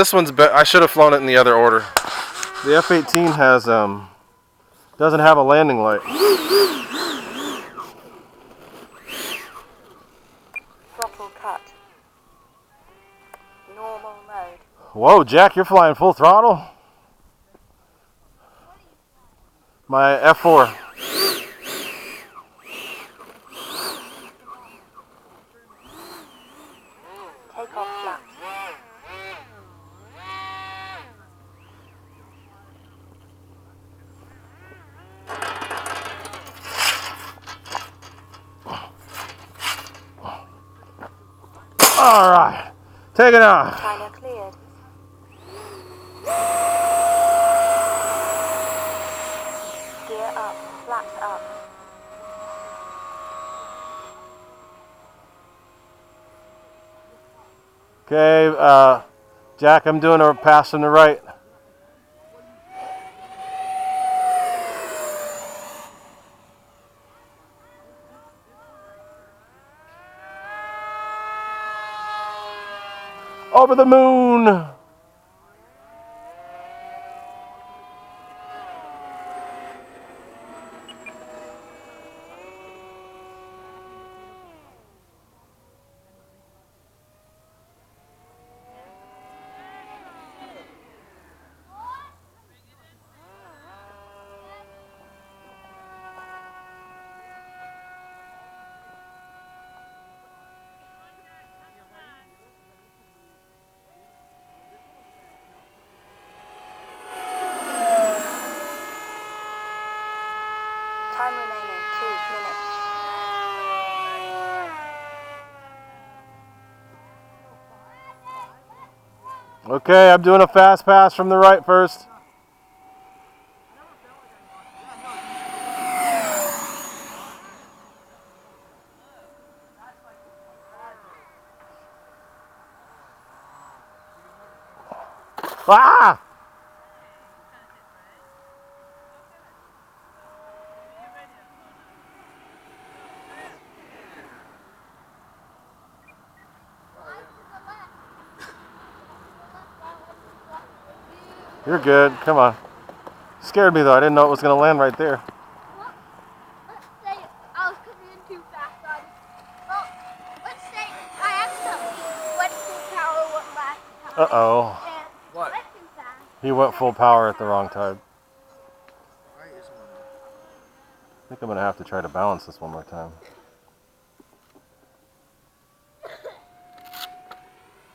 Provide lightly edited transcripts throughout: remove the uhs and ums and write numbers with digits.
This one's I should have flown it in the other order. The F-18 has doesn't have a landing light. Throttle cut. Normal mode. Whoa, Jack, you're flying full throttle? My F-4. Take off flaps. All right, take it off. China cleared. Gear up. Flaps up. Okay, Jack, I'm doing a pass from the right. Over the moon. Time remaining 2 minutes. Okay, I'm doing a fast pass from the right first. Ah! You're good. Come on. Scared me though. I didn't know it was going to land right there. Let's say I was coming in too fast on. Well, let's say I accidentally went full power one last time. Uh-oh. And What? went too fast. He went full power at the wrong time. I think I'm going to have to try to balance this one more time.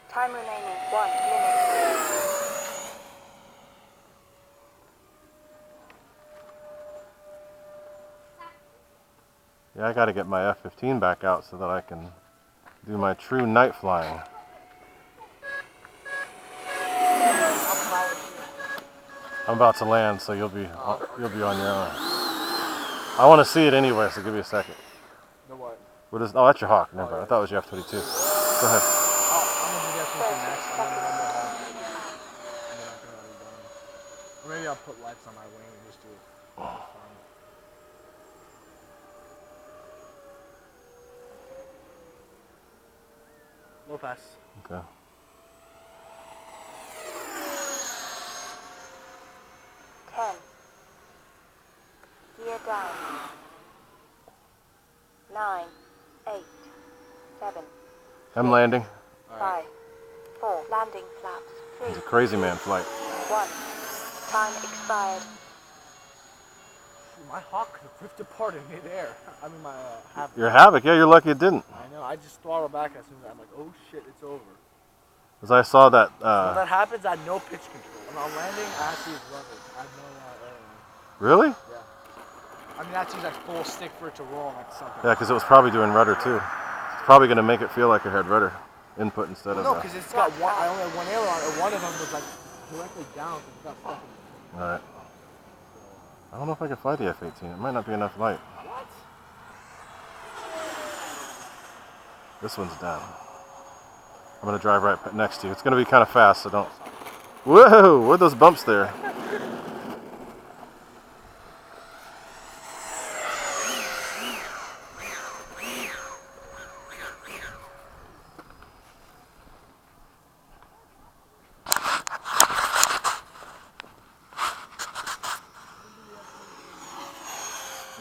Time remaining 1 minute. Yeah, I got to get my F-15 back out so that I can do my true night flying. I'm about to land, so you'll be on your own. I want to see it anyway, so give me a second. No what? What is? Oh, that's your Hawk. Never. I thought it was your F-22. Go ahead. I'm gonna do that something next, and then one more hawk. And then I think I'll be done. Or maybe I'll put lights on my wing and just do it. Low pass. Okay. Ten. Gear down. 9, 8, 7, I'm landing. 5, 4. Landing flaps. 3, It's a crazy man flight. 1. Time expired. My hawk ripped apart in midair. I mean, my Havoc. Your Havoc? Yeah, you're lucky it didn't. I know. I just throttled back as soon as I'm like, oh shit, it's over. As I saw that. When that happens, I had no pitch control. When I'm landing, I have to use rudder. I have no Really? Yeah. I mean, I have to use like full stick for it to roll like something. Yeah, because it was probably doing rudder too. It's probably going to make it feel like it had rudder input instead No, of. because it's got one. I only had one aileron, and one of them was like directly down. So it got stuck in All right. I don't know if I can fly the F-18. It might not be enough light. What? This one's done. I'm going to drive right next to you. It's going to be kind of fast, so don't. Whoa! What are those bumps there?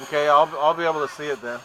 Okay, I'll be able to see it then.